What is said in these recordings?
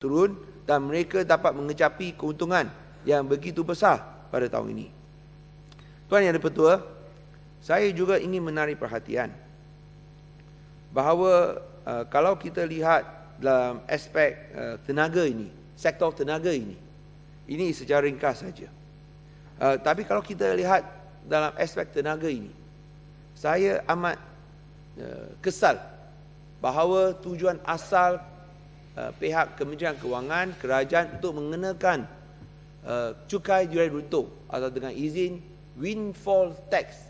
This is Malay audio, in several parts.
turun dan mereka dapat mengecapi keuntungan yang begitu besar pada tahun ini. Tuan Yang di-Pertua, saya juga ingin menarik perhatian bahawa kalau kita lihat dalam aspek tenaga ini, sektor tenaga ini secara ringkas saja. Tapi kalau kita lihat dalam aspek tenaga ini, saya amat kesal bahawa tujuan asal pihak Kementerian Kewangan, kerajaan untuk mengenakan cukai jurai runtuh atau dengan izin windfall tax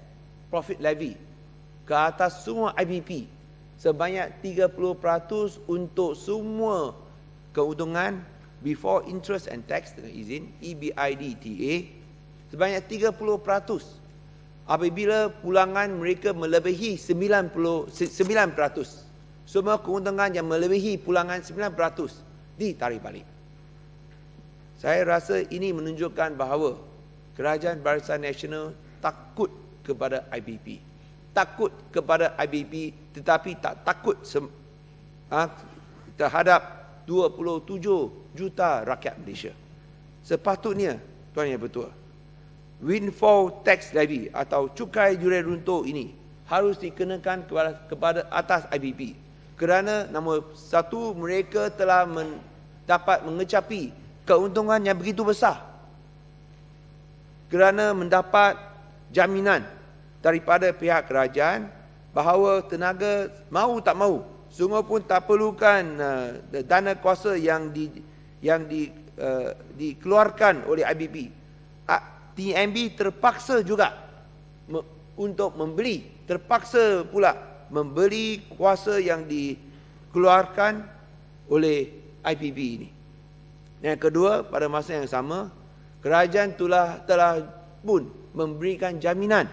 profit levy ke atas semua IBP sebanyak 30% untuk semua keuntungan before interest and tax dengan izin EBIDTA sebanyak 30% apabila pulangan mereka melebihi 9%. Semua keuntungan yang melebihi pulangan 9% ditarik balik. Saya rasa ini menunjukkan bahawa Kerajaan Barisan Nasional takut kepada IBP. Takut kepada IBP tetapi tak takut terhadap 27 juta rakyat Malaysia. Sepatutnya, Tuan Yang Bertuah, windfall tax levy atau cukai jurai runtuh ini harus dikenakan kepada atas IBP. Kerana nombor satu, mereka telah dapat mengecapi keuntungan yang begitu besar. Kerana mendapat jaminan daripada pihak kerajaan bahawa tenaga mahu tak mahu, semua pun tak perlukan dana kuasa yang dikeluarkan oleh IBP. TNB terpaksa juga untuk membeli, terpaksa pula membeli kuasa yang dikeluarkan oleh IBP ini. Yang kedua, pada masa yang sama, kerajaan telah pun memberikan jaminan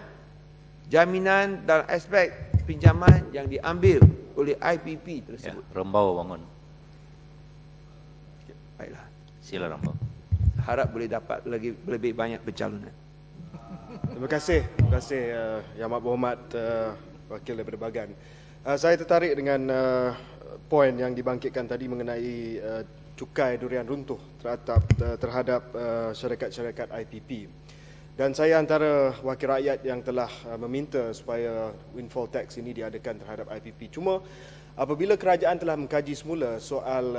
dalam aspek pinjaman yang diambil oleh IBP tersebut. Ya, Rembau bangun. Baiklah. Sila Rembau. Harap boleh dapat lebih banyak pencalonan. Terima kasih Yang Amat Berhormat Wakil daripada Bagan. Saya tertarik dengan poin yang dibangkitkan tadi mengenai cukai durian runtuh terhadap syarikat-syarikat IPP. Dan saya antara wakil rakyat yang telah meminta supaya windfall tax ini diadakan terhadap IPP. Cuma apabila kerajaan telah mengkaji semula soal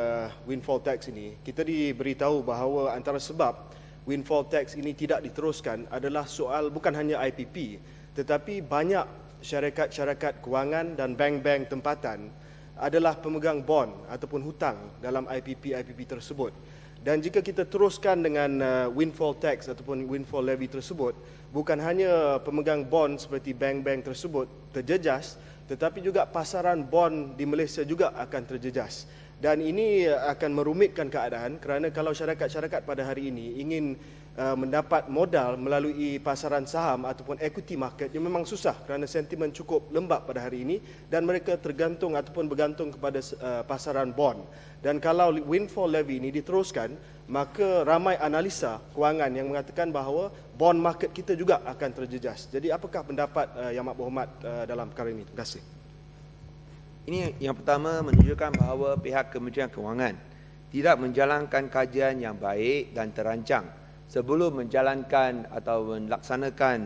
windfall tax ini, kita diberitahu bahawa antara sebab windfall tax ini tidak diteruskan adalah soal bukan hanya IPP, tetapi banyak syarikat-syarikat kewangan dan bank-bank tempatan adalah pemegang bond ataupun hutang dalam IPP tersebut. Dan jika kita teruskan dengan windfall tax ataupun windfall levy tersebut, bukan hanya pemegang bond seperti bank-bank tersebut terjejas, tetapi juga pasaran bond di Malaysia juga akan terjejas. Dan ini akan merumitkan keadaan kerana kalau syarikat-syarikat pada hari ini ingin mendapat modal melalui pasaran saham ataupun equity market yang memang susah kerana sentimen cukup lembab pada hari ini dan mereka tergantung ataupun bergantung kepada pasaran bond. Dan kalau windfall levy ini diteruskan, maka ramai analisa kewangan yang mengatakan bahawa bond market kita juga akan terjejas. Jadi apakah pendapat Yang Amat Berhormat dalam perkara ini? Terima kasih. Ini yang pertama menunjukkan bahawa pihak Kementerian Kewangan tidak menjalankan kajian yang baik dan terancang sebelum menjalankan atau melaksanakan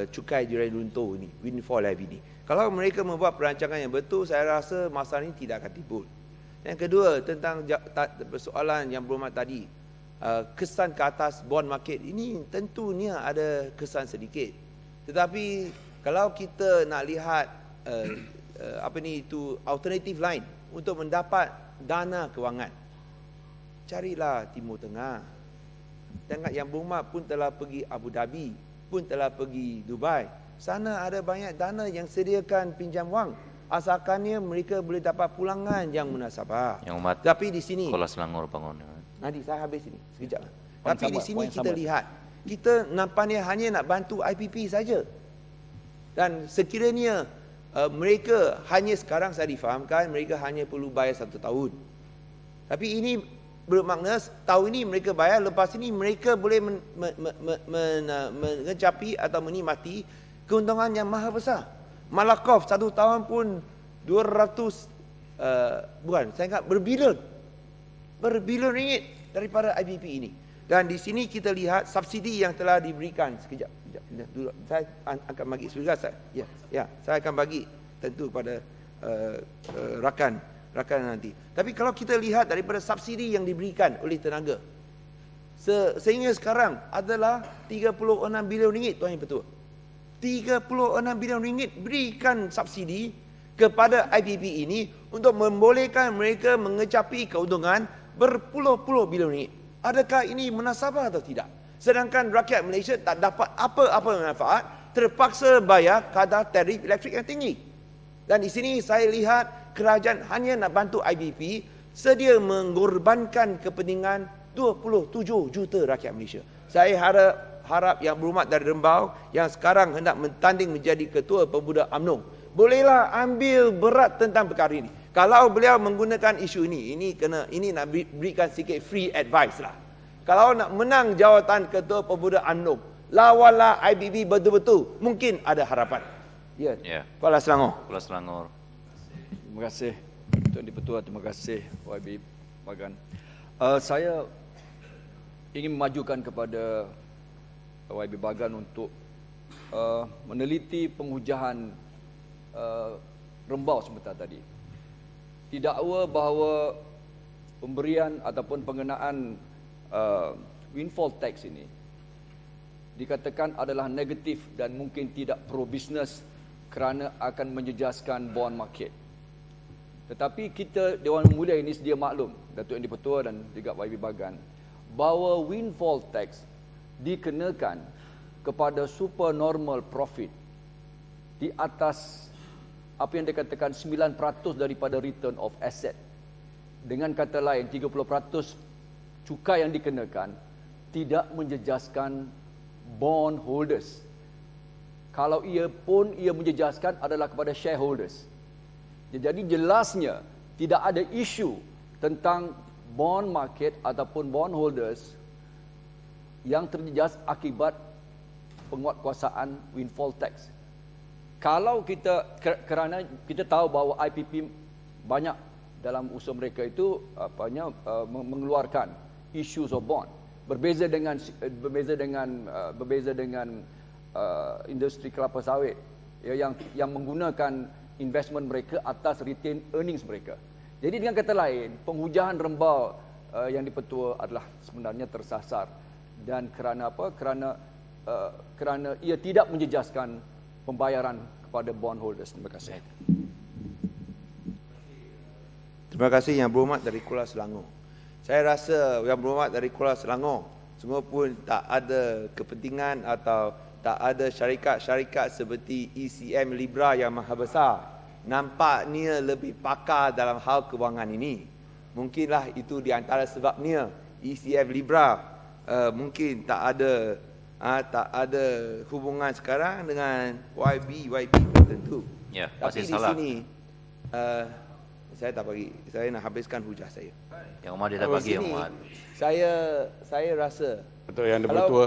cukai jurai runtuh ini, windfall levy ini. Kalau mereka membuat perancangan yang betul, saya rasa masalah ini tidak akan timbul. Yang kedua, tentang persoalan yang berhormat tadi, kesan ke atas bond market ini tentunya ada kesan sedikit. Tetapi kalau kita nak lihat alternatif lain untuk mendapat dana kewangan, carilah Timur Tengah. Tengok Yang Berhormat pun telah pergi Abu Dhabi, pun telah pergi Dubai. Sana ada banyak dana yang sediakan pinjam wang, asalkannya mereka boleh dapat pulangan yang munasabah. Yang Umat. Tapi di sini, Sekolah Selangor bangun. nanti saya habis ini sekejap. Tapi di sini kita lihat, kita nampaknya hanya nak bantu IPP saja. Dan sekiranya mereka hanya sekarang saya difahamkan mereka hanya perlu bayar 1 tahun. Tapi ini bermakna tahun ini mereka bayar, lepas ini mereka boleh mengecapi atau menikmati keuntungan yang maha besar. Malakoff 1 tahun pun 200 bukan, saya ingat berbilion. berbilion ringgit daripada IBP ini. Dan di sini kita lihat subsidi yang telah diberikan. Sekejap. Dulu. Saya akan bagi saya. Saya akan bagi tentu kepada rakan nanti. Tapi kalau kita lihat daripada subsidi yang diberikan oleh tenaga, sehingga sekarang adalah 36 bilion ringgit, Tuan Yang Pertua. 36 bilion ringgit berikan subsidi kepada IPP ini untuk membolehkan mereka mengecapi keuntungan berpuluh-puluh bilion ringgit. Adakah ini munasabah atau tidak? Sedangkan rakyat Malaysia tak dapat apa-apa manfaat, terpaksa bayar kadar tarif elektrik yang tinggi. Dan di sini saya lihat kerajaan hanya nak bantu IBP, sedia mengorbankan kepentingan 27 juta rakyat Malaysia. Saya harap Yang Berhormat dari Rembau yang sekarang hendak mentanding menjadi Ketua Pemuda UMNO, bolehlah ambil berat tentang perkara ini. Kalau beliau menggunakan isu ini nak berikan sikit free advice lah. Kalau nak menang jawatan Ketua Pemuda UMNO, lawanlah IBP betul-betul, mungkin ada harapan. Ya. Kuala Selangor. Kuala Selangor. Terima kasih Tuan Di-Pertua, terima kasih YB Bagan. Saya ingin memajukan kepada YB Bagan untuk meneliti penghujahan Rembau sebentar tadi. Didakwa bahawa pemberian ataupun pengenaan windfall tax ini dikatakan adalah negatif dan mungkin tidak pro-business kerana akan menjejaskan bond market. Tetapi kita Dewan Mulia ini sedia maklum, Datuk Yang Di-Pertua dan juga YB Bagan, bahawa windfall tax dikenakan kepada supernormal profit di atas apa yang dikatakan 9% daripada return of asset. Dengan kata lain, 30% cukai yang dikenakan tidak menjejaskan bond holders. Kalau ia menjejaskan adalah kepada shareholders. Jadi jelasnya tidak ada isu tentang bond market ataupun bond holders yang terjejas akibat penguatkuasaan windfall tax. Kalau kerana kita tahu bahawa IPP banyak dalam usaha mereka itu mengeluarkan issues of bond, berbeza dengan industri kelapa sawit yang menggunakan investment mereka atas retain earnings mereka. Jadi dengan kata lain, penghujahan Rembau yang Di-Pertua adalah sebenarnya tersasar, dan kerana apa? Kerana ia tidak menjejaskan pembayaran kepada bond holders. Terima kasih. Terima kasih Yang Berhormat dari Kuala Selangor. Saya rasa Yang Berhormat dari Kuala Selangor semua pun tak ada kepentingan atau tak ada syarikat-syarikat seperti ECM Libra yang maha besar. Nampaknya lebih pakar dalam hal kewangan ini. Mungkinlah itu di antara sebabnya ECM Libra mungkin tak ada hubungan sekarang dengan YB tertentu. Ya, tapi pasti di salah. sini saya tak bagi. Saya nak habiskan hujah saya. Yang Umar dia tak bagi, Yang Umar. Saya rasa betul Yang Di-Pertua.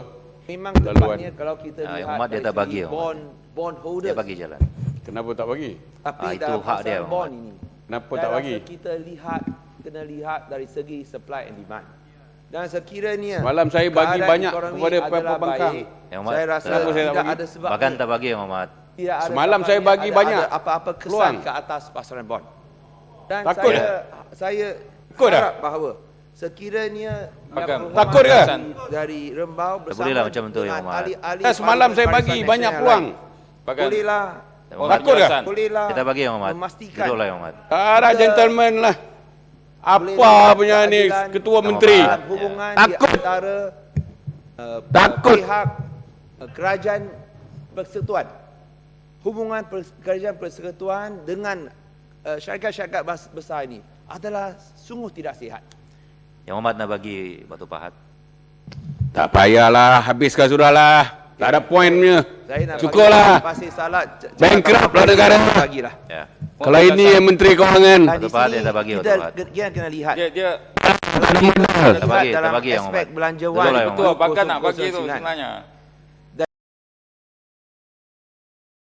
Memang tempatnya kalau kita lihat Yang Umar dia tak bagi, Yang Umar. bond holder. Dia bagi jalan. Kenapa tak bagi? Tapi itu dalam hak dia, pasal bond ini, Kenapa saya tak rasa bagi? kita kena lihat dari segi supply and demand. Dan sekiranya Semalam saya bagi keadaan banyak ekonomi kepada adalah pembangkang. baik, Yang Umar, saya rasa kenapa saya tak tidak bagi? ada sebab Bahkan tak bagi, Yang Umar. tidak ada Semalam saya sebabnya bagi banyak ada apa-apa kesan peluang. ke atas pasaran bond. Dan Takut saya Takut dah? harap bahawa sekiranya Bagan. Yang Takut ke? Berhormat dari Rembau bersama bolehlah macam tu, Yang dengan Umar. ahli-ahli Semalam saya Parlimen bagi Barisan banyak Nasional peluang. lain, Bagan. bolehlah Yang Umar. Takut ke? bolehlah Kita bagi, Yang Umar. memastikan Duduklah, Yang Umar. Ada gentleman lah. Apa bolehlah punya ni keadilan ketua menteri? dalam hubungan Takut. di antara Takut. pihak kerajaan persekutuan, hubungan kerajaan persekutuan dengan syarikat-syarikat besar ini adalah sungguh tidak sihat. Yang Umar nak bagi Batu Pahat. Tak payahlah, habiskan sudahlah. Tak ada poinnya. Saya nak Cukuplah. bagi pasir salat. Bankrupt lah negara. Bagilah. Ya. Kalau ini yang Menteri Kewangan. Dan di Batu Pahat sini dia tak bagi, kita Batu Pahat. kena lihat. Dia Tak ada modal. Tak bagi, tak dalam bagi, Yang aspek Umar. belanjawan. Betul lah, Yang betul Umar. Bagan nak bagi tu kosong-kosongan. sebenarnya.